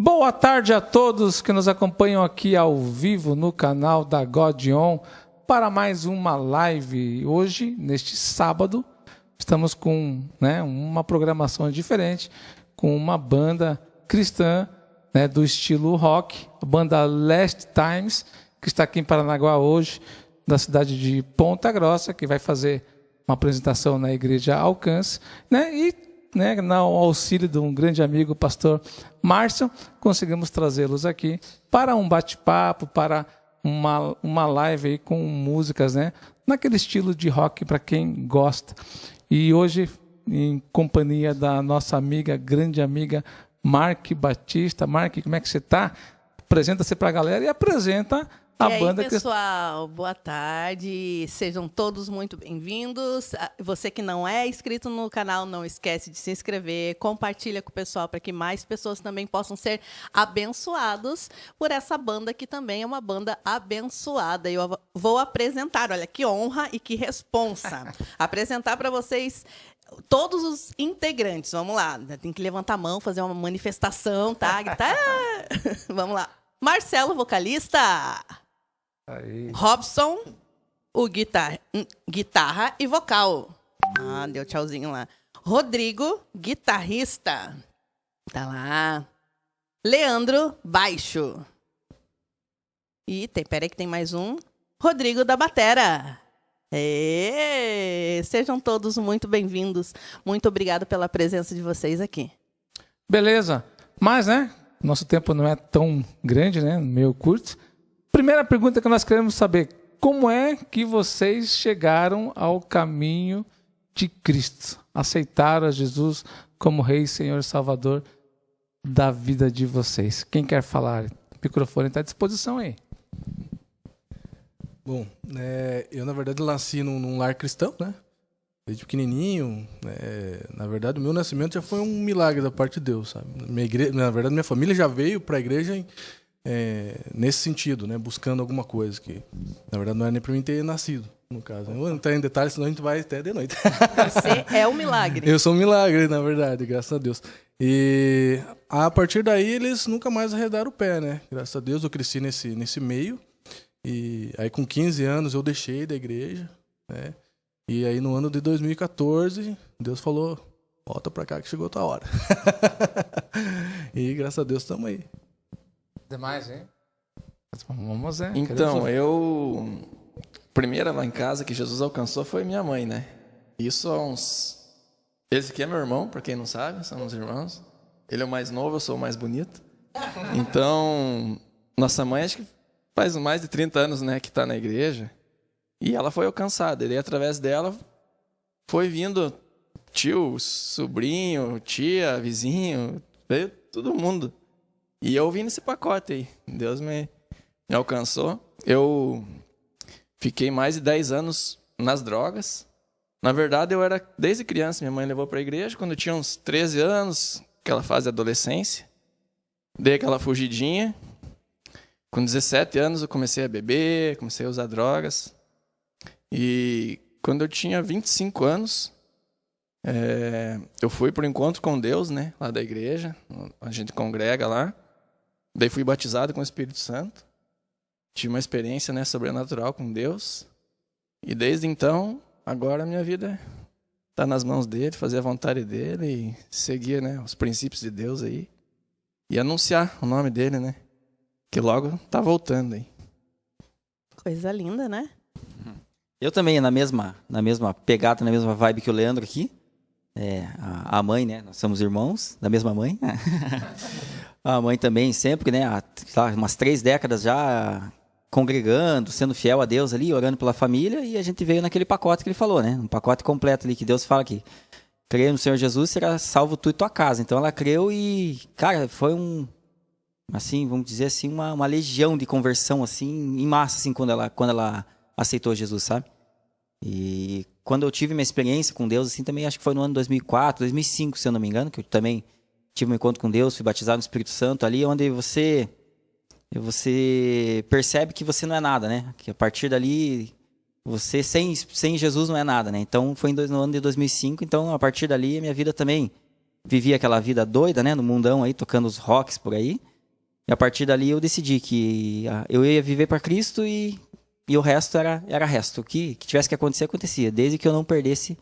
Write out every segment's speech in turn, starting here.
Boa tarde a todos que nos acompanham aqui ao vivo no canal da God On para mais uma live. Hoje, neste sábado, estamos com uma programação diferente, com uma banda cristã do estilo rock, a banda Last Times, que está aqui em Paranaguá hoje, da cidade de Ponta Grossa, que vai fazer uma apresentação na Igreja Alcance, e no auxílio de um grande amigo, o pastor Márcio, conseguimos trazê-los aqui para um bate-papo, para uma live aí com músicas, naquele estilo de rock para quem gosta. E hoje, em companhia da nossa amiga, grande amiga, Mark Batista. Mark, como é que você está? Apresenta-se para a galera e apresenta a banda. E aí, pessoal, boa tarde, sejam todos muito bem-vindos. Você que não é inscrito no canal, não esquece de se inscrever, compartilha com o pessoal para que mais pessoas também possam ser abençoados por essa banda que também é uma banda abençoada. Eu vou apresentar, olha que honra e que responsa, apresentar para vocês todos os integrantes. Vamos lá, tem que levantar a mão, fazer uma manifestação, tá? Gritar. Vamos lá. Marcelo, vocalista. Aí. Robson, o guitarra e vocal. Deu tchauzinho lá. Rodrigo, guitarrista. Tá lá. Leandro, baixo. E peraí que tem mais um. Rodrigo da batera. Sejam todos muito bem-vindos. Muito obrigado pela presença de vocês aqui. Beleza. Mas, nosso tempo não é tão grande, meio curto. Primeira pergunta que nós queremos saber: como é que vocês chegaram ao caminho de Cristo? Aceitaram a Jesus como Rei, Senhor e Salvador da vida de vocês? Quem quer falar? O microfone está à disposição aí. Bom, eu na verdade nasci num lar cristão, desde pequenininho. Na verdade, o meu nascimento já foi um milagre da parte de Deus, sabe? Na verdade, minha família já veio para a igreja nesse sentido, buscando alguma coisa que, na verdade, não era nem para mim ter nascido, no caso. Eu não tenho em detalhes, senão a gente vai até de noite. Você é um milagre. Eu sou um milagre, na verdade, graças a Deus. E a partir daí, eles nunca mais arredaram o pé, Graças a Deus, eu cresci nesse meio. E aí, com 15 anos, eu deixei da igreja, E aí, no ano de 2014, Deus falou: volta pra cá que chegou a tua hora. E graças a Deus estamos aí. Demais, hein? Vamos, Então, primeira lá em casa que Jesus alcançou foi minha mãe, Isso há uns... Esse aqui é meu irmão, pra quem não sabe, somos irmãos. Ele é o mais novo, eu sou o mais bonito. Então, nossa mãe, acho que faz mais de 30 anos, que tá na igreja. E ela foi alcançada. E através dela foi vindo tio, sobrinho, tia, vizinho, veio todo mundo. E eu vim nesse pacote aí. Deus me alcançou. Eu fiquei mais de 10 anos nas drogas. Na verdade, eu era desde criança. Minha mãe levou para a igreja quando eu tinha uns 13 anos, aquela fase de adolescência. Dei aquela fugidinha. Com 17 anos eu comecei a beber, comecei a usar drogas. E quando eu tinha 25 anos, eu fui para o encontro com Deus, lá da igreja. A gente congrega lá. Daí fui batizado com o Espírito Santo. Tive uma experiência sobrenatural com Deus. E desde então, agora a minha vida está nas mãos dele, fazer a vontade dele e seguir os princípios de Deus aí. E anunciar o nome dele, que logo está voltando aí. Coisa linda, Eu também, na mesma pegada, na mesma vibe que o Leandro aqui. A mãe, nós somos irmãos da mesma mãe. A mãe também sempre, há umas 3 décadas já congregando, sendo fiel a Deus ali, orando pela família. E a gente veio naquele pacote que ele falou, um pacote completo ali, que Deus fala que crê no Senhor Jesus, será salvo tu e tua casa. Então ela creu e, cara, foi vamos dizer assim, uma legião de conversão, assim, em massa, assim, quando ela aceitou Jesus, sabe? E quando eu tive minha experiência com Deus, assim, também acho que foi no ano 2004, 2005, se eu não me engano, que eu também tive um encontro com Deus, fui batizado no Espírito Santo, ali onde você percebe que você não é nada, Que a partir dali, você sem Jesus não é nada, Então, foi no ano de 2005, então, a partir dali, a minha vida também vivia aquela vida doida, no mundão aí, tocando os rocks por aí. E a partir dali eu decidi que eu ia viver para Cristo e o resto era resto. O que tivesse que acontecer, acontecia. Desde que eu não perdesse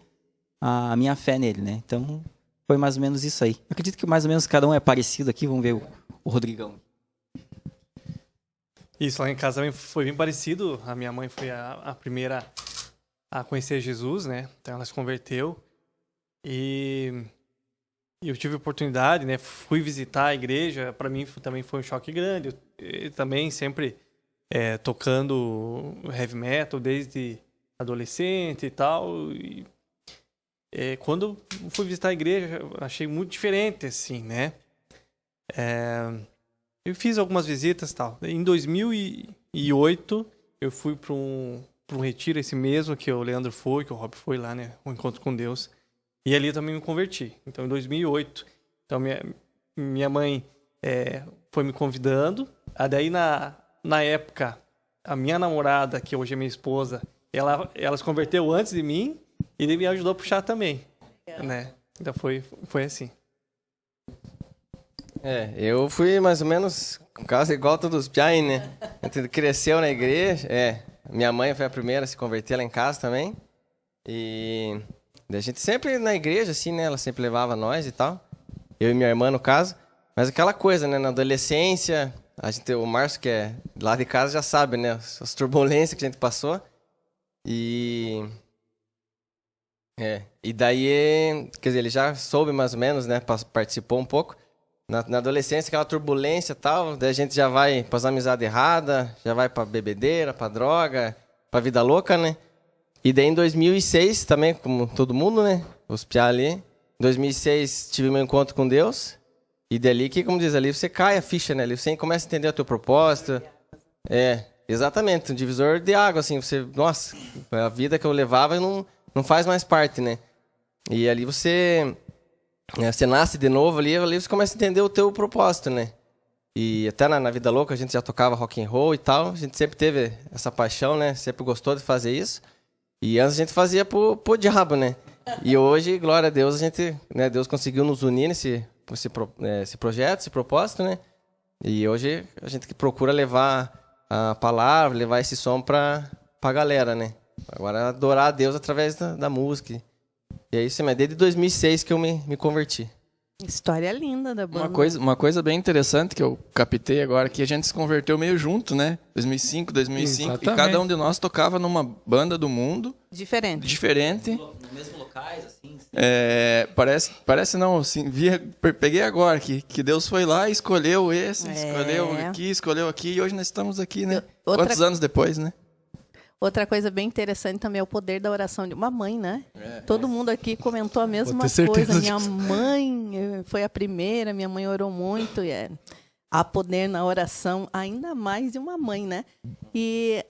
a minha fé nele, né? Então, foi mais ou menos isso aí. Eu acredito que mais ou menos cada um é parecido aqui. Vamos ver o Rodrigão. Isso, lá em casa também foi bem parecido. A minha mãe foi a primeira a conhecer Jesus, né? Então ela se converteu. E eu tive a oportunidade, né? Fui visitar a igreja. Para mim também foi um choque grande. Eu também sempre tocando heavy metal desde adolescente e tal. E, quando fui visitar a igreja, achei muito diferente, assim, né? Eu fiz algumas visitas e tal. Em 2008, eu fui para um retiro, esse mesmo que o Leandro foi, que o Rob foi lá, né? Um encontro com Deus. E ali eu também me converti. Então, em 2008. Então, minha mãe foi me convidando. Daí, na época, a minha namorada, que hoje é minha esposa, ela se converteu antes de mim e ele me ajudou a puxar também. Né? Então, foi assim. Eu fui mais ou menos, quase igual a todos os piai, né? A gente cresceu na igreja, minha mãe foi a primeira a se converter lá em casa também. E a gente sempre na igreja, assim, né? Ela sempre levava nós e tal. Eu e minha irmã, no caso. Mas aquela coisa, né? Na adolescência, o Márcio, que é lá de casa, já sabe, né? As turbulências que a gente passou. E daí, quer dizer, ele já soube mais ou menos, né? Participou um pouco. Na adolescência, aquela turbulência e tal, daí a gente já vai para as amizades erradas, já vai para bebedeira, para droga, para vida louca, né? E daí em 2006, também, como todo mundo, né? Os piá ali. Em 2006, tive meu encontro com Deus. E dali que, como diz ali, você cai a ficha, né? Ali você começa a entender o teu propósito. Exatamente, um divisor de água, assim. Você, nossa, a vida que eu levava não faz mais parte, né? E ali você nasce de novo ali você começa a entender o teu propósito, né? E até na Vida Louca a gente já tocava rock and roll e tal, a gente sempre teve essa paixão, né? Sempre gostou de fazer isso. E antes a gente fazia pro diabo, né? E hoje, glória a Deus, a gente, né, Deus conseguiu nos unir nesse projeto, esse propósito, né? E hoje a gente procura levar a palavra, levar esse som pra galera, né? Agora adorar a Deus através da música. E é isso, mas desde 2006 que eu me converti. História linda da banda. Uma coisa bem interessante que eu captei agora, que a gente se converteu meio junto, né? 2005, Exatamente. e cada um de nós tocava numa banda do mundo. Diferente. Nos mesmos locais, assim. Parece não, assim, peguei agora que Deus foi lá e escolheu escolheu aqui, e hoje nós estamos aqui, né? Quantos anos depois, né? Outra coisa bem interessante também é o poder da oração de uma mãe, né? Todo mundo aqui comentou a mesma coisa. Minha mãe foi a primeira, minha mãe orou muito. Há poder na oração, ainda mais de uma mãe, né? E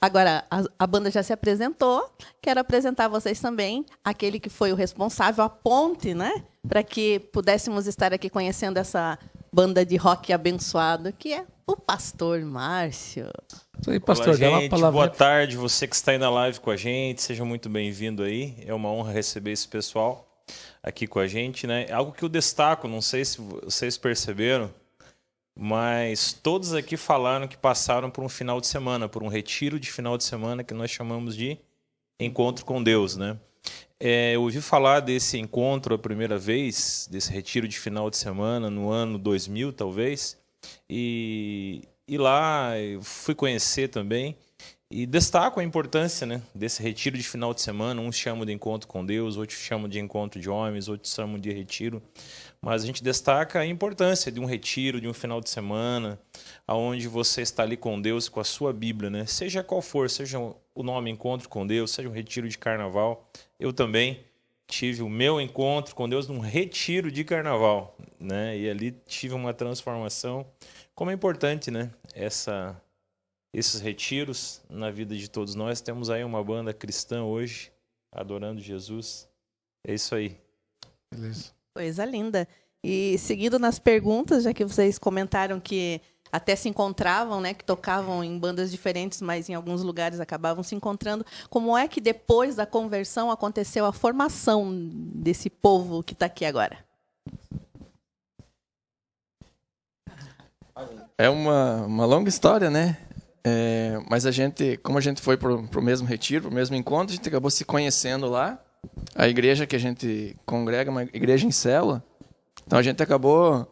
agora, a banda já se apresentou. Quero apresentar a vocês também aquele que foi o responsável, a ponte, né? Para que pudéssemos estar aqui conhecendo essa banda de rock abençoado, que é o Pastor Márcio. Isso aí, pastor, olá, dá uma gente. palavra. Boa tarde, você que está aí na live com a gente, seja muito bem-vindo aí. É uma honra receber esse pessoal aqui com a gente, né? Algo que eu destaco, não sei se vocês perceberam, mas todos aqui falaram que passaram por um final de semana, por um retiro de final de semana que nós chamamos de Encontro com Deus, né? Eu ouvi falar desse encontro a primeira vez, desse retiro de final de semana, no ano 2000, talvez, e lá eu fui conhecer também e destaco a importância, né, desse retiro de final de semana. Uns chamam de encontro com Deus, outros chamam de encontro de homens, outros chamam de retiro. Mas a gente destaca a importância de um retiro, de um final de semana, onde você está ali com Deus, com a sua Bíblia, né? Seja qual for, seja o nome Encontro com Deus, seja um retiro de carnaval. Eu também tive o meu encontro com Deus num retiro de carnaval, né? E ali tive uma transformação. Como é importante, né? Esses retiros na vida de todos nós. Temos aí uma banda cristã hoje, adorando Jesus. É isso aí. Beleza. Coisa linda. E seguindo nas perguntas, já que vocês comentaram que até se encontravam, né, que tocavam em bandas diferentes, mas em alguns lugares acabavam se encontrando, como é que depois da conversão aconteceu a formação desse povo que está aqui agora? É uma longa história, né? Mas como a gente foi pro mesmo retiro, pro mesmo encontro, a gente acabou se conhecendo lá. A igreja que a gente congrega é uma igreja em célula. Então a gente acabou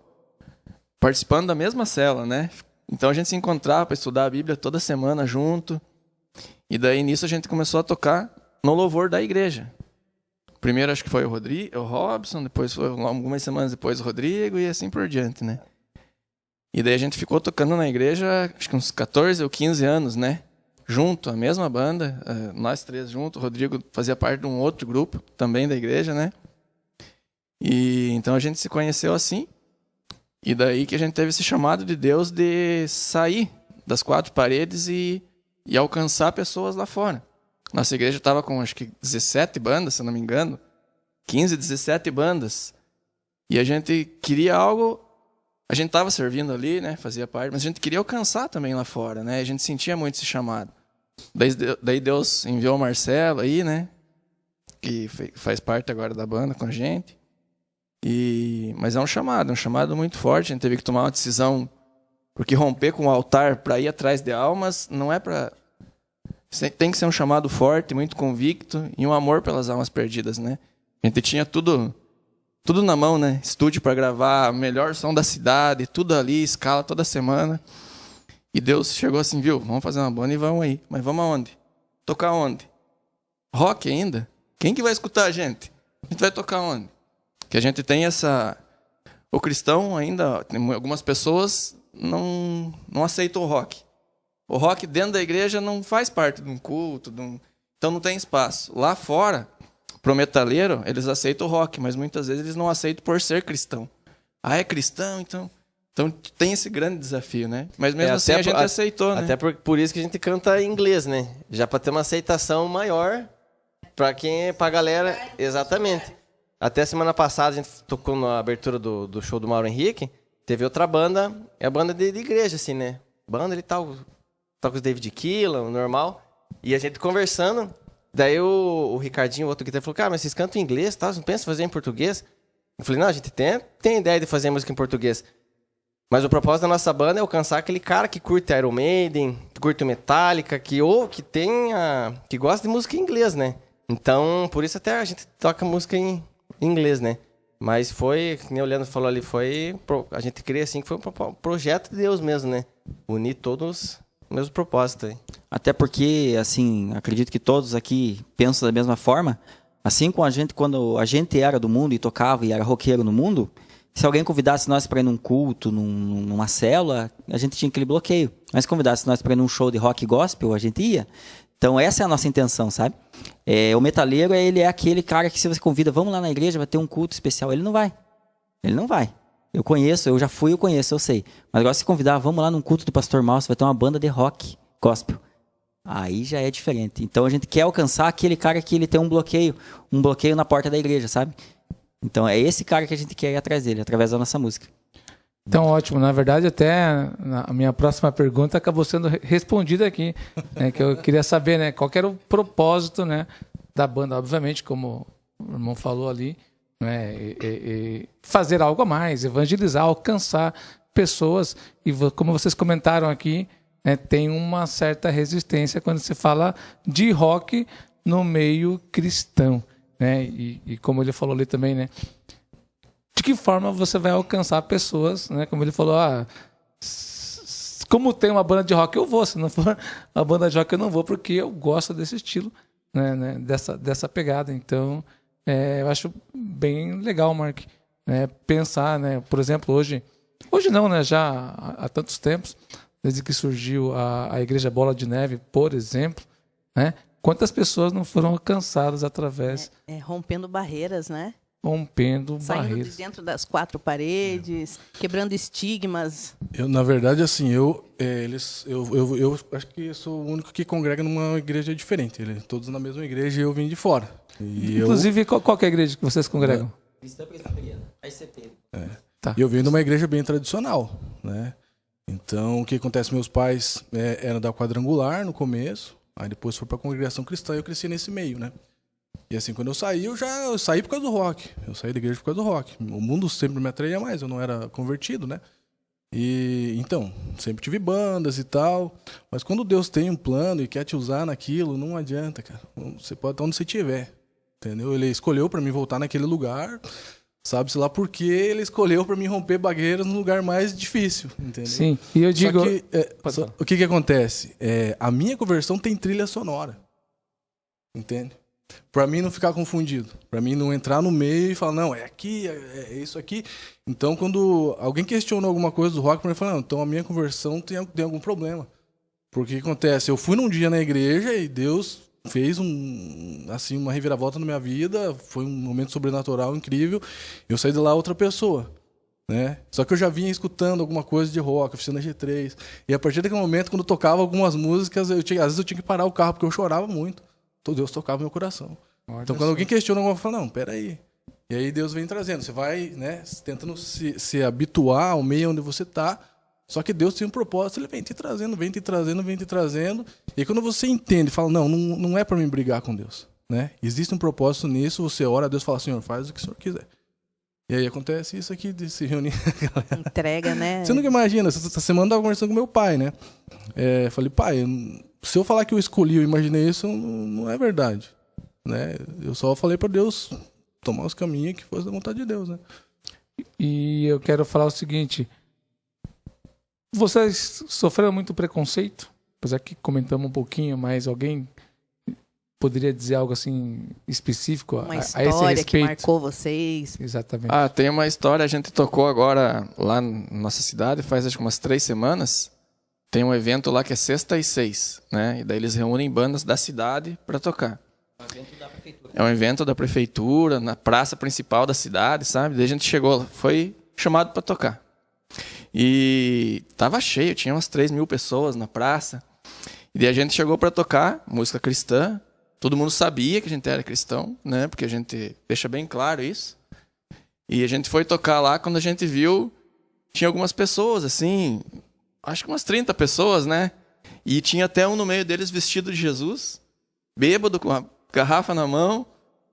participando da mesma célula, né? Então a gente se encontrava para estudar a Bíblia toda semana junto. E daí nisso a gente começou a tocar no louvor da igreja. Primeiro acho que foi o Robson, depois foi algumas semanas depois o Rodrigo e assim por diante, né? E daí a gente ficou tocando na igreja, acho que uns 14 ou 15 anos, né? Junto, a mesma banda, nós três juntos. O Rodrigo fazia parte de um outro grupo, também da igreja, né? E então a gente se conheceu assim. E daí que a gente teve esse chamado de Deus de sair das quatro paredes e alcançar pessoas lá fora. Nossa igreja estava com, acho que 17 bandas, se eu não me engano. 15, 17 bandas. E a gente queria algo... A gente estava servindo ali, né? Fazia parte, mas a gente queria alcançar também lá fora, né? A gente sentia muito esse chamado. Daí Deus enviou o Marcelo aí, né? Que faz parte agora da banda com a gente. Mas é um chamado muito forte. A gente teve que tomar uma decisão, porque romper com o altar para ir atrás de almas não é para... Tem que ser um chamado forte, muito convicto e um amor pelas almas perdidas, né? A gente tinha tudo na mão, né? Estúdio para gravar, melhor som da cidade, tudo ali, escala toda semana. E Deus chegou assim, viu? Vamos fazer uma banda e vamos aí. Mas vamos aonde? Tocar onde? Rock ainda? Quem que vai escutar a gente? A gente vai tocar onde? Que a gente tem o cristão ainda, algumas pessoas não aceitam o rock. O rock dentro da igreja não faz parte de um culto, então não tem espaço. Lá fora, pro metaleiro, eles aceitam o rock, mas muitas vezes eles não aceitam por ser cristão. Ah, é cristão, então tem esse grande desafio, né? Mas mesmo assim a gente aceitou, né? Até por isso que a gente canta em inglês, né? Já para ter uma aceitação maior pra galera, exatamente. Até semana passada a gente tocou na abertura do show do Mauro Henrique, teve outra banda, é a banda de igreja, assim, né? Banda e tal, toca os David Keelan, normal. E a gente conversando, daí o Ricardinho, o outro guitarrista, falou, cara, mas vocês cantam em inglês, tá? Você não pensa em fazer em português? Eu falei, não, a gente tem ideia de fazer música em português. Mas o propósito da nossa banda é alcançar aquele cara que curte Iron Maiden, que curte Metallica, que gosta de música em inglês, né? Então, por isso até a gente toca música em inglês, né? Mas foi, que nem o Leandro falou ali, a gente crê assim que foi um projeto de Deus mesmo, né? Unir todos o mesmo propósito aí. Até porque, assim, acredito que todos aqui pensam da mesma forma. Assim como quando a gente era do mundo e tocava e era roqueiro no mundo, se alguém convidasse nós para ir num culto, numa célula, a gente tinha aquele bloqueio. Mas se convidasse nós para ir num show de rock gospel, a gente ia. Então essa é a nossa intenção, sabe? O metaleiro, ele é aquele cara que se você convida, vamos lá na igreja, vai ter um culto especial. Ele não vai. Eu conheço, eu já fui, eu conheço, eu sei. Mas agora se convidar, vamos lá num culto do Pastor Márcio, vai ter uma banda de rock gospel. Aí já é diferente. Então a gente quer alcançar aquele cara que ele tem um bloqueio na porta da igreja, sabe? Então é esse cara que a gente quer ir atrás dele, através da nossa música. Então, ótimo. Na verdade, até a minha próxima pergunta acabou sendo respondida aqui, né, que eu queria saber, né, qual que era o propósito, né, da banda. Obviamente, como o irmão falou ali, né, fazer algo a mais, evangelizar, alcançar pessoas. E como vocês comentaram aqui, né, tem uma certa resistência quando se fala de rock no meio cristão, né? E como ele falou ali também, né? De que forma você vai alcançar pessoas, né? Como ele falou, como tem uma banda de rock, eu vou. Se não for a banda de rock, eu não vou, porque eu gosto desse estilo, né? Dessa pegada. Então, eu acho bem legal, Mark, né? Pensar, né? Por exemplo, hoje não, né? Já há tantos tempos, desde que surgiu a Igreja Bola de Neve, por exemplo, né? Quantas pessoas não foram alcançadas através... rompendo barreiras, né? Rompendo saindo barreiras. De dentro das quatro paredes, quebrando estigmas. Na verdade, assim, eu acho que eu sou o único que congrega numa igreja diferente. Todos na mesma igreja e eu vim de fora. Inclusive, qual que é a igreja que vocês congregam? Cristã Presbiteriana, ICP. Tá. E eu venho de uma igreja bem tradicional, né? Então, o que acontece? Meus pais eram da Quadrangular no começo, aí depois foram para a congregação cristã e eu cresci nesse meio, né? E assim, quando eu saí, eu saí por causa do rock. Eu saí da igreja por causa do rock. O mundo sempre me atraía mais, eu não era convertido, né? E então, sempre tive bandas e tal, mas quando Deus tem um plano e quer te usar naquilo, não adianta, cara. Você pode estar onde você estiver, entendeu? Ele escolheu para mim voltar naquele lugar, sabe-se lá por quê, ele escolheu para mim romper barreiras no lugar mais difícil, entendeu? Sim, e eu digo... Só que, o que acontece? A minha conversão tem trilha sonora, entende? Para mim não ficar confundido, para mim não entrar no meio e falar, não, é aqui, é isso aqui. Então, quando alguém questiona alguma coisa do rock, para mim fala, não, então a minha conversão tem algum problema. Porque o que acontece? Eu fui num dia na igreja e Deus fez uma reviravolta na minha vida, foi um momento sobrenatural incrível. Eu saí de lá outra pessoa, né? Só que eu já vinha escutando alguma coisa de rock, oficina G3. E a partir daquele momento, quando eu tocava algumas músicas, às vezes eu tinha que parar o carro porque eu chorava muito. Então Deus tocava no meu coração. Então quando alguém questiona alguma coisa, eu falo, não, peraí. E aí Deus vem trazendo. Você vai, né, tentando se habituar ao meio onde você está. Só que Deus tem um propósito, ele vem te trazendo, vem te trazendo, vem te trazendo. E aí, quando você entende, fala, não é para mim brigar com Deus, né? Existe um propósito nisso, você ora, Deus fala, Senhor, faz o que o Senhor quiser. E aí acontece isso aqui de se reunir. Entrega, né? Você nunca imagina, essa semana eu estava conversando com meu pai, né? Falei, pai, se eu falar que eu escolhi, eu imaginei isso, não é verdade, né? Eu só falei para Deus tomar os caminhos que fosse da vontade de Deus, né? E eu quero falar o seguinte, vocês sofreram muito preconceito? Apesar que comentamos um pouquinho, mas alguém poderia dizer algo assim específico Uma a esse história que respeito? marcou vocês. Exatamente. Tem uma história, a gente tocou agora lá na nossa cidade, faz acho que umas 3 semanas. Tem um evento lá que é sexta e 6, né? E daí eles reúnem bandas da cidade para tocar. É um evento da prefeitura, na praça principal da cidade, sabe? Daí a gente chegou, foi chamado para tocar. E tava cheio, tinha umas 3.000 pessoas na praça. E daí a gente chegou para tocar música cristã. Todo mundo sabia que a gente era cristão, né? Porque a gente deixa bem claro isso. E a gente foi tocar lá, quando a gente viu, tinha algumas pessoas, assim, acho que umas 30 pessoas, né? E tinha até um no meio deles vestido de Jesus, bêbado, com a garrafa na mão,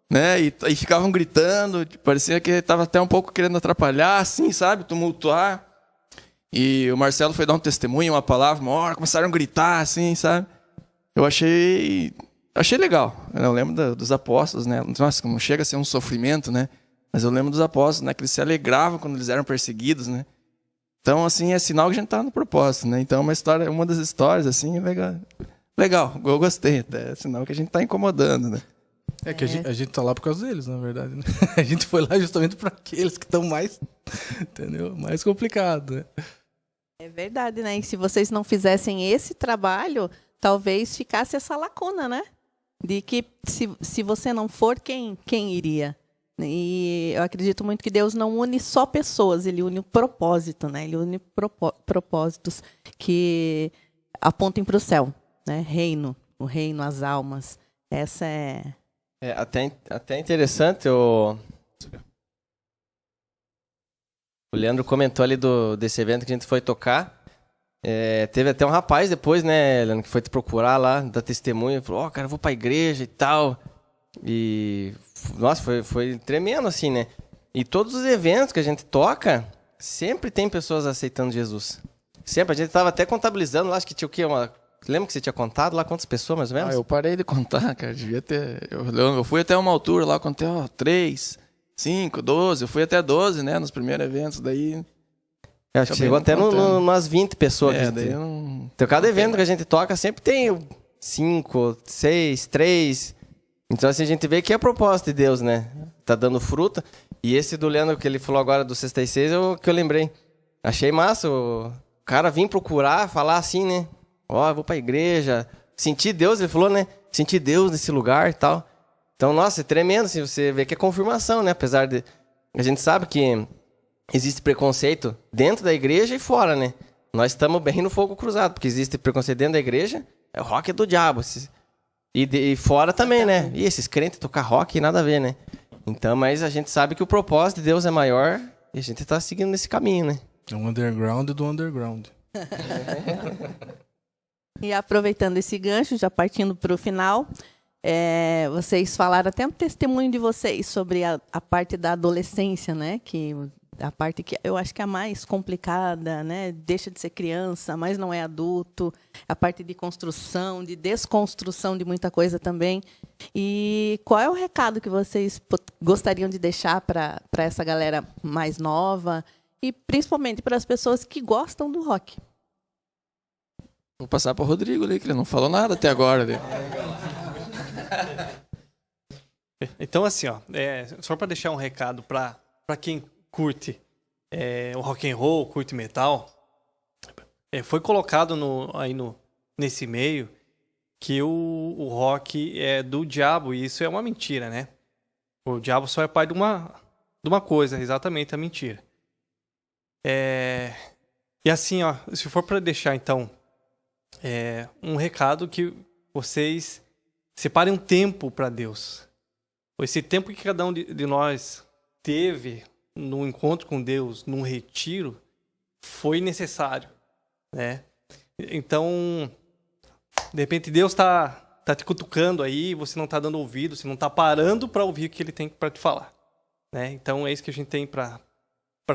né? E ficavam gritando, parecia que estava até um pouco querendo atrapalhar, assim, sabe? Tumultuar. E o Marcelo foi dar um testemunho, uma palavra, uma hora, começaram a gritar, assim, sabe? Eu achei legal. Eu lembro dos apóstolos, né? Nossa, como chega a ser um sofrimento, né? Mas eu lembro dos apóstolos, né? Que eles se alegravam quando eles eram perseguidos, né? Então, assim, é sinal que a gente tá no propósito, né? Então, uma das histórias, assim, é legal. Eu gostei até. É sinal que a gente tá incomodando, né? Que a gente tá lá por causa deles, na verdade, né? A gente foi lá justamente para aqueles que estão mais, entendeu? Mais complicado, né? É verdade, né? E se vocês não fizessem esse trabalho, talvez ficasse essa lacuna, né? De que se você não for, quem iria? E eu acredito muito que Deus não une só pessoas, ele une o propósito, né? Ele une propósitos que apontem para o céu, né? O reino, as almas. Essa é até interessante, o Leandro comentou ali desse evento que a gente foi tocar. Teve até um rapaz depois, né, Leandro, que foi te procurar lá, dar testemunho, falou, cara, eu vou pra igreja e tal. E, nossa, foi tremendo, assim, né? E todos os eventos que a gente toca, sempre tem pessoas aceitando Jesus. Sempre, a gente tava até contabilizando lá, acho que tinha o quê? Lembra que você tinha contado lá quantas pessoas, mais ou menos? Eu parei de contar, cara, devia ter... Eu fui até uma altura lá, contei, 3, 5, 12, eu fui até 12, né, nos primeiros eventos, daí... Eu acho que chegou até umas 20 pessoas. Daí eu não... Então, cada evento que a gente toca sempre tem 5, 6, 3. Então, assim, a gente vê que é a proposta de Deus, né? Tá dando fruta. E esse do Leandro, que ele falou agora do Sexta e 6, que eu lembrei. Achei massa. O cara vir procurar, falar assim, né? Eu vou pra igreja. Sentir Deus, ele falou, né? Sentir Deus nesse lugar e tal. Então, nossa, é tremendo, assim, você vê que é confirmação, né? Apesar de... A gente sabe que existe preconceito dentro da igreja e fora, né? Nós estamos bem no fogo cruzado, porque existe preconceito dentro da igreja, é o rock do diabo. E fora também, né? E esses crentes tocar rock, nada a ver, né? Então, mas a gente sabe que o propósito de Deus é maior e a gente está seguindo nesse caminho, né? É um underground do underground. E aproveitando esse gancho, já partindo para o final, vocês falaram até um testemunho de vocês sobre a parte da adolescência, né? Que A parte que eu acho que é a mais complicada, né? Deixa de ser criança, mas não é adulto. A parte de construção, de desconstrução de muita coisa também. E qual é o recado que vocês gostariam de deixar para essa galera mais nova e principalmente para as pessoas que gostam do rock? Vou passar para o Rodrigo ali, que ele não falou nada até agora. Né? Então, assim, ó, só para deixar um recado para quem curte o rock and roll, curte metal, foi colocado nesse meio que o rock é do diabo, e isso é uma mentira, né? O diabo só é pai de uma coisa, exatamente a mentira. E assim, ó, se for para deixar, então, um recado que vocês separem um tempo para Deus. Esse tempo que cada um de nós teve no encontro com Deus, num retiro, foi necessário, né? Então, de repente Deus está te cutucando aí, você não está dando ouvido, você não está parando para ouvir o que Ele tem para te falar, né? Então é isso que a gente tem para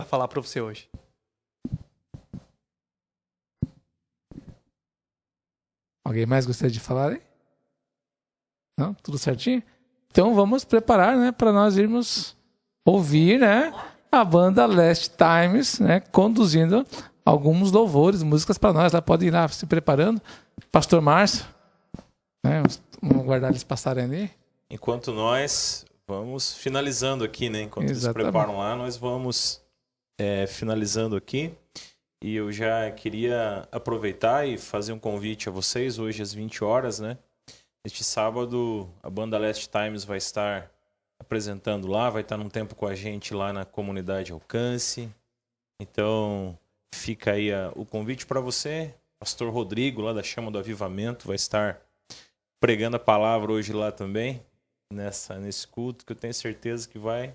falar para você hoje. Alguém mais gostaria de falar aí? Não? Tudo certinho? Então vamos preparar, né, para nós irmos ouvir, né, a banda Last Times, né, conduzindo alguns louvores, músicas para nós. Ela pode ir lá se preparando. Pastor Márcio, né, vamos aguardar eles passarem ali. Enquanto nós vamos finalizando aqui, né, enquanto eles se preparam lá, nós vamos finalizando aqui. E eu já queria aproveitar e fazer um convite a vocês, hoje às 20 horas, né? Este sábado, a banda Last Times vai estar apresentando lá, vai estar num tempo com a gente lá na comunidade Alcance. Então, fica aí o convite para você. Pastor Rodrigo, lá da Chama do Avivamento, vai estar pregando a palavra hoje lá também, nesse culto, que eu tenho certeza que vai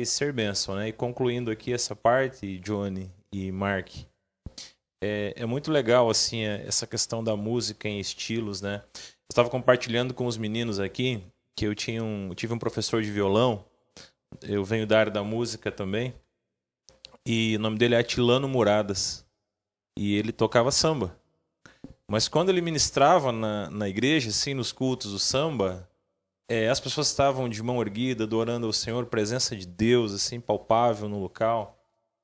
ser bênção, né? E concluindo aqui essa parte, Johnny e Mark, é muito legal assim essa questão da música em estilos, né? Eu estava compartilhando com os meninos aqui que eu tive um professor de violão, eu venho da área da música também, e o nome dele é Atilano Muradas, e ele tocava samba. Mas quando ele ministrava na igreja, assim, nos cultos do samba, as pessoas estavam de mão erguida, adorando ao Senhor, presença de Deus, assim, palpável no local.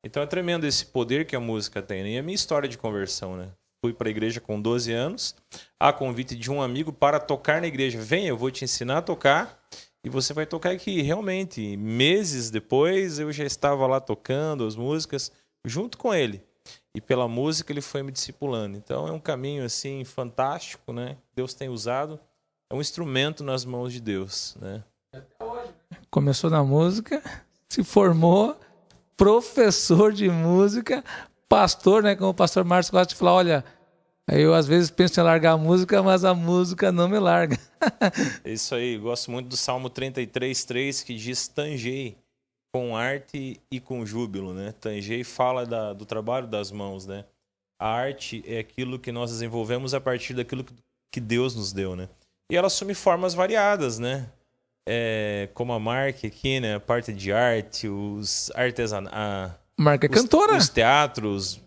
Então é tremendo esse poder que a música tem, né? E a minha história de conversão, né? Fui para a igreja com 12 anos, a convite de um amigo para tocar na igreja. Vem, eu vou te ensinar a tocar e você vai tocar aqui. Realmente, meses depois, eu já estava lá tocando as músicas junto com ele. E pela música ele foi me discipulando. Então é um caminho assim fantástico, né? Deus tem usado. É um instrumento nas mãos de Deus, né? Começou na música, se formou professor de música, pastor, né? Como o pastor Márcio gosta de falar, olha, eu às vezes penso em largar a música, mas a música não me larga. É isso aí, gosto muito do Salmo 33:3, que diz: tangei com arte e com júbilo, né? Tangei fala do trabalho das mãos, né? A arte é aquilo que nós desenvolvemos a partir daquilo que Deus nos deu, né? E ela assume formas variadas, né? Como a Mark aqui, né? A parte de arte, os artesanatos. Mark é cantora. Os teatros.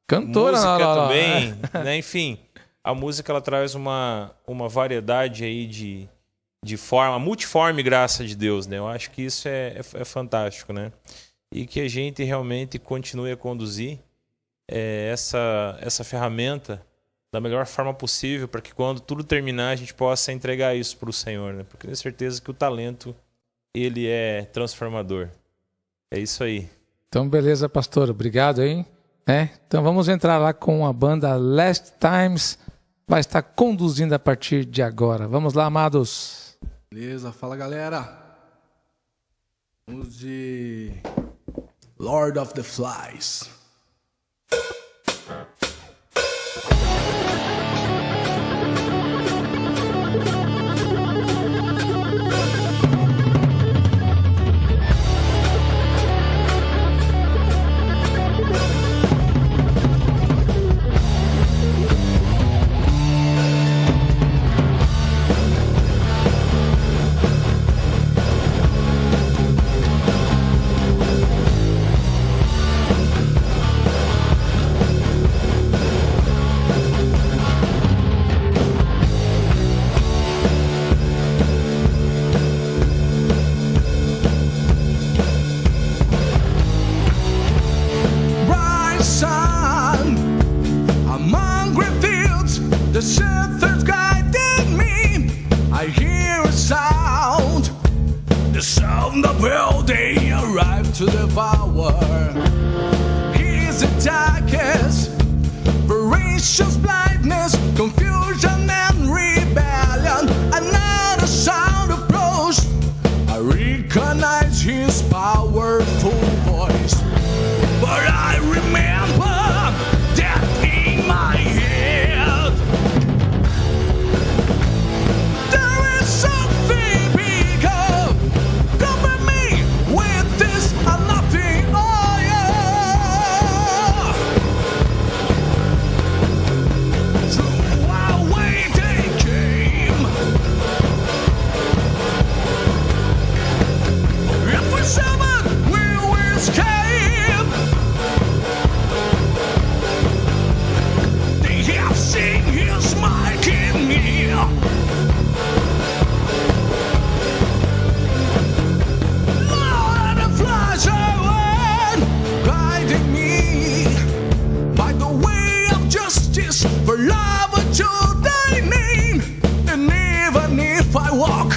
Cantora, música lá. também. Né? Enfim, a música ela traz uma variedade aí de forma, multiforme graça de Deus, né? Eu acho que isso é fantástico, né? E que a gente realmente continue a conduzir essa ferramenta da melhor forma possível, para que quando tudo terminar a gente possa entregar isso para o Senhor, né? Porque eu tenho certeza que o talento ele é transformador. É isso aí. Então, beleza, pastor. Obrigado aí. Então, vamos entrar lá com a banda Last Times. Vai estar conduzindo a partir de agora. Vamos lá, amados. Beleza, fala galera. Vamos de Lord of the Flies. nation's blindness, confusion and rebellion. Another sound approached. I recognize his powerful voice, but I remember that in my head there is something bigger. Cover me with this nothing. Oh yeah. Through our way they came. If we summon, we will escape. They have seen his might in me. Lord, the flies are guiding me by the way of justice, for love to thy name. And even if I walk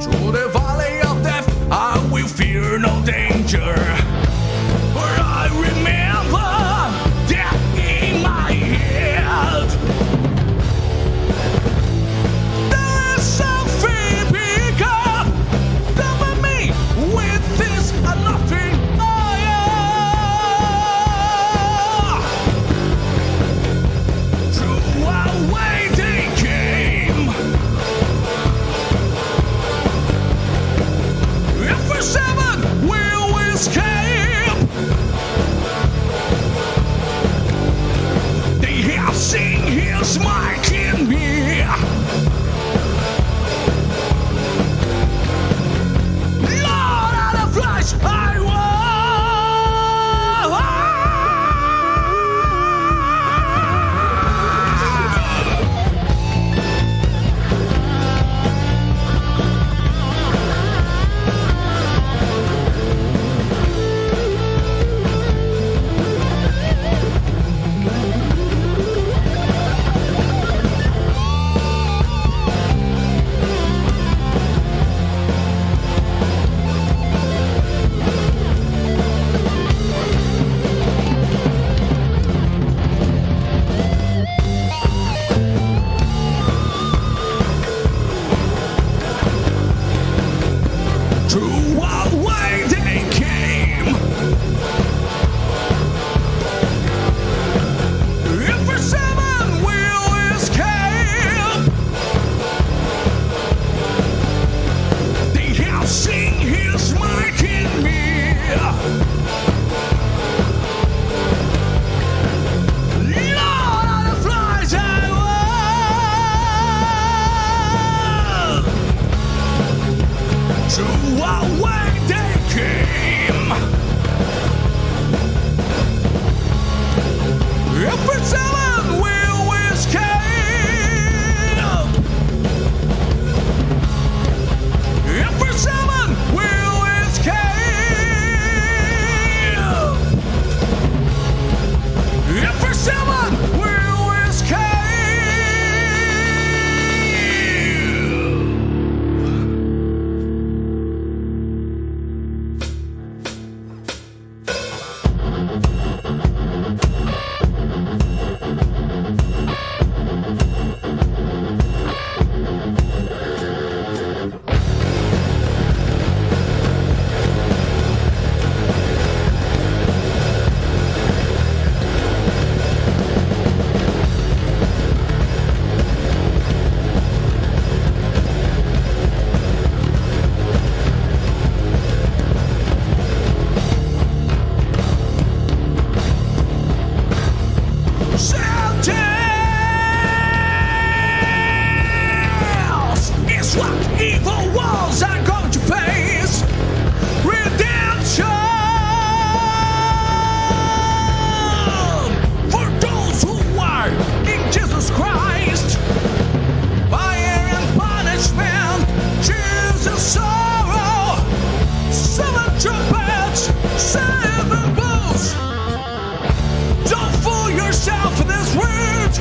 through the valley of death, I will fear no danger. For I remember that in my head there is something bigger. Cover me with this nothing. Oh yeah. Through our way they came. If we're seven, we'll escape. They have seen his might in me. Lord of the flesh, I through our way they came. If we're seven, we'll escape. They have seen his might in me. Lord of the flies I was. Through our way they came. If we're seven, we'll escape. If we're seven, we'll escape. If we're seven, we'll escape. Sentence is what evil walls are going to face. Redemption for those who are in Jesus Christ. Fire and punishment, Jesus sorrow. 7 trumpets, 7 bowls. Don't fool yourself in this world.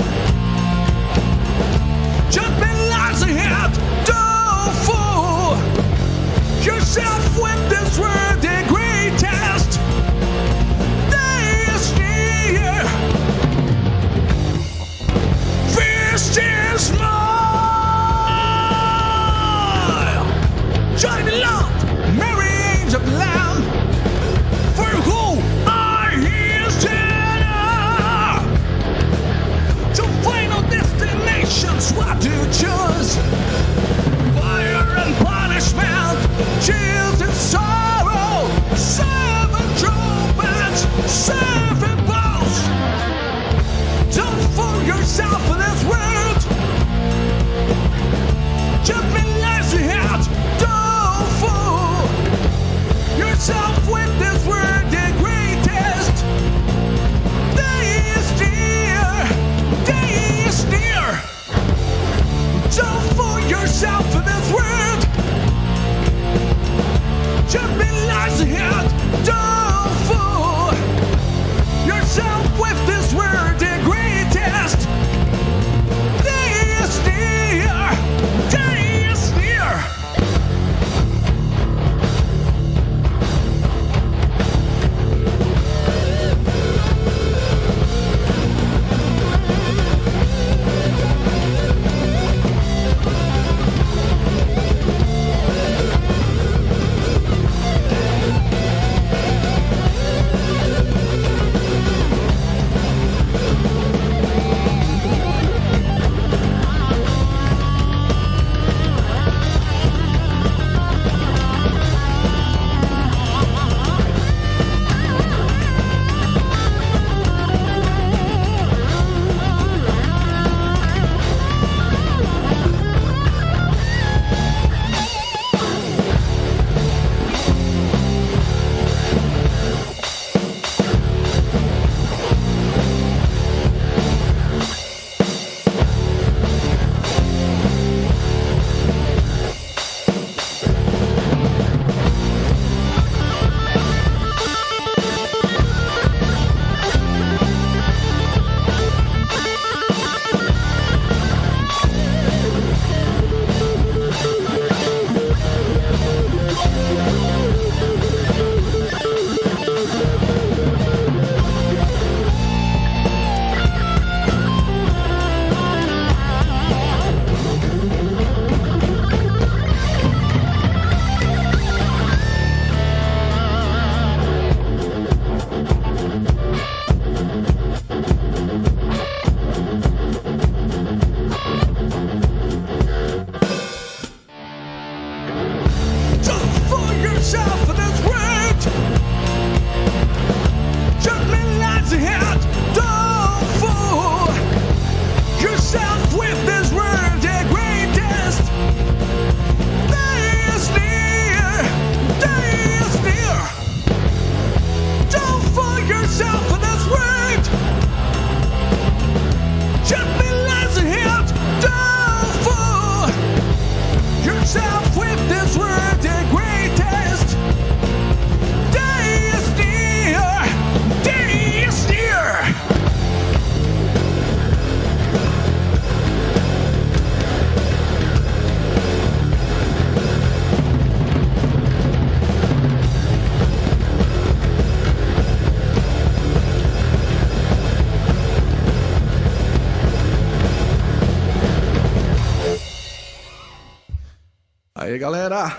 Aí, galera,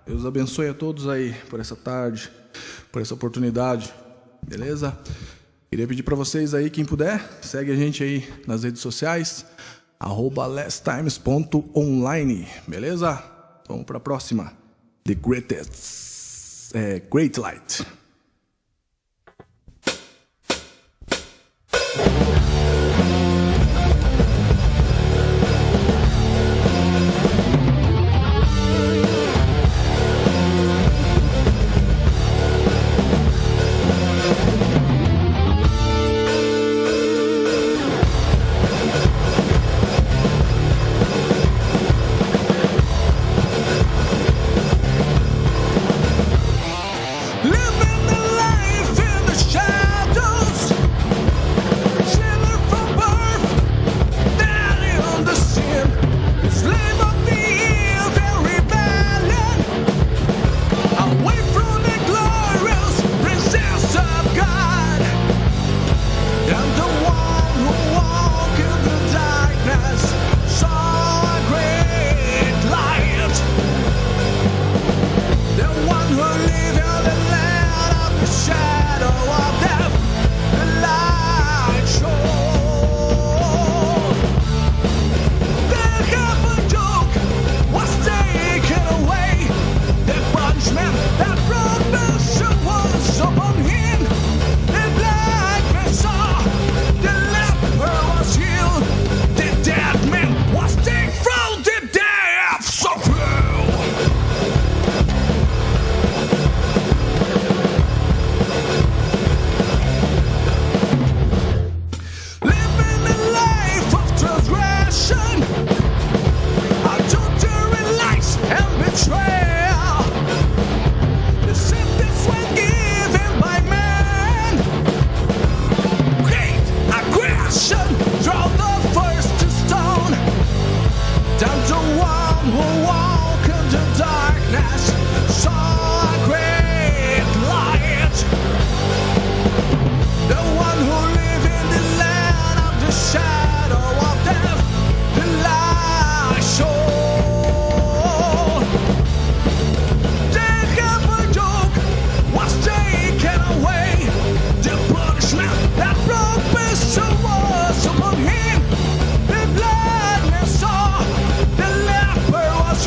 Deus abençoe a todos aí por essa tarde, por essa oportunidade, beleza? Queria pedir para vocês aí, quem puder, segue a gente aí nas redes sociais, @lasttimes.online, beleza? Vamos para a próxima. The Greatest, Great Light. Living the life in the shadows, sinner from birth, daddy on the sin, slave of the evil rebellion, away from the glorious presence of God. And the one who walked in the darkness saw a great light. The one who lived in the land of the shadow of death, the light shone. The heaven yoke was taken away. The punishment that brought mercy was upon him. The blind man saw, the leper was healed. The dead man was taken from the depths of hell. Living a life of transgression, adultery, lies, and betrayal. The sentence was given by man. Hate, aggression, throw the first to stone. Down to one who walked in the darkness saw a great light. The one who lived in the land of the shadow of death, the light shone. The heaven yoke was taken away. The punishment that brought peace was upon him. The blind man saw, the leper was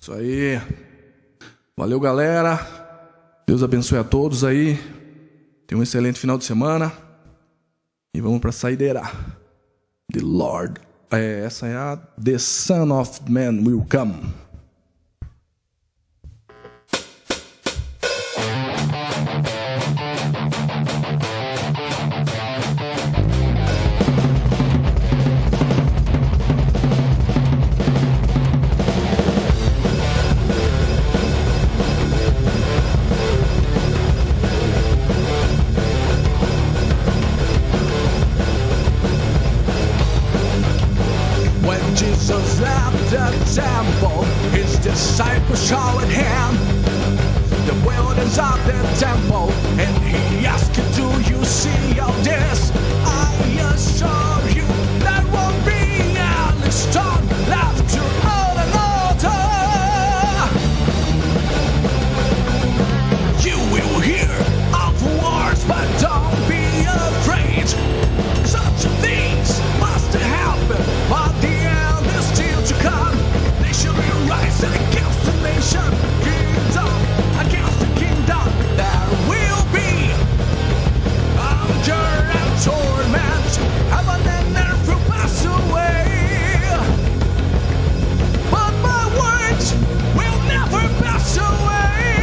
Isso aí. Valeu, galera. Deus abençoe a todos aí. Tenha um excelente final de semana. E vamos pra saideira. The Lord. Essa é a The Son of Man Will Come. When Jesus left the temple, his disciples saw at him the buildings of the temple, and he asked, "Do you see all this? I assure you, there won't be any stone left to hold another. You will hear of wars, but don't be afraid. Such things must happen, but the end is still to come. Nation will rise against the nation, kingdom against the kingdom. There will be hunger and torment, heaven and earth will pass away, but my words will never pass away.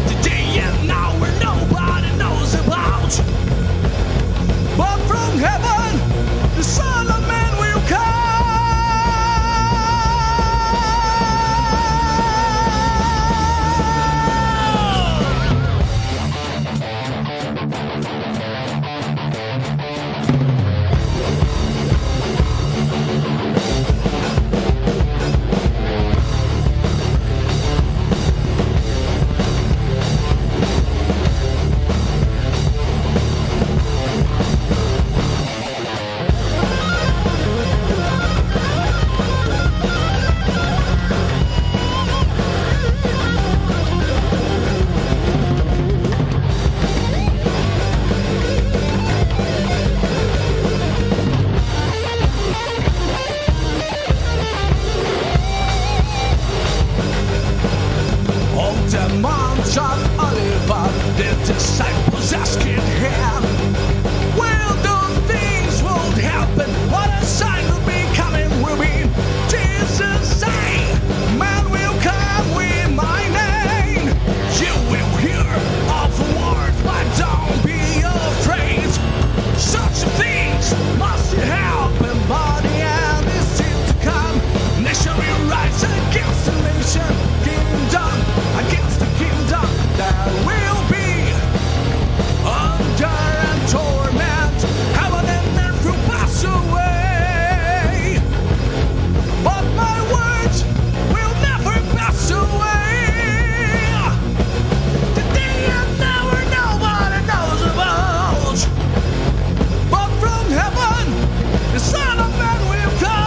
The day and hour nobody knows about, but from heaven the Son of Man will come. On the Mount of Olivet, the disciples asking him, "Will the things won't happen? What a sign will be coming will be?" Jesus say, "Man will come with my name. You will hear of wars, but don't be afraid. Such things must happen, but the end is still to come. Nation will rise against the nation, kingdom against the kingdom. There will be hunger and torment, heaven and earth will pass away, but my words will never pass away. The day and hour nobody knows about, but from heaven the Son of Man will come."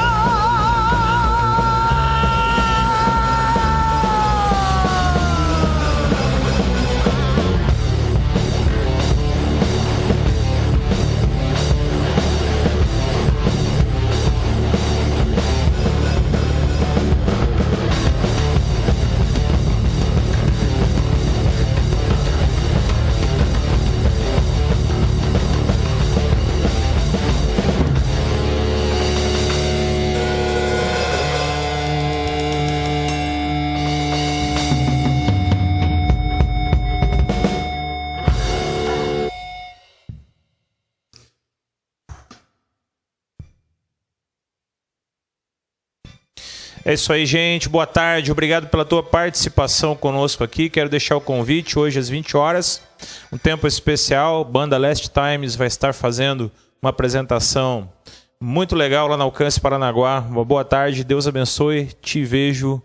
É isso aí, gente. Boa tarde. Obrigado pela tua participação conosco aqui. Quero deixar o convite hoje às 20 horas. Um tempo especial. Banda Last Times vai estar fazendo uma apresentação muito legal lá na Alcance Paranaguá. Uma boa tarde. Deus abençoe. Te vejo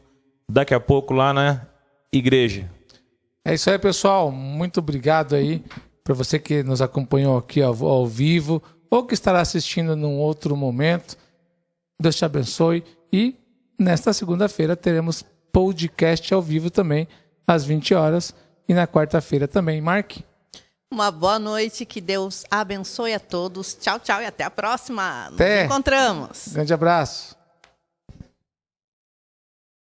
daqui a pouco lá na igreja. É isso aí, pessoal. Muito obrigado aí para você que nos acompanhou aqui ao vivo ou que estará assistindo num outro momento. Deus te abençoe e nesta segunda-feira teremos podcast ao vivo também, às 20 horas. E na quarta-feira também. Mark? Uma boa noite, que Deus abençoe a todos. Tchau, tchau e até a próxima. Nos Até. encontramos. Grande abraço.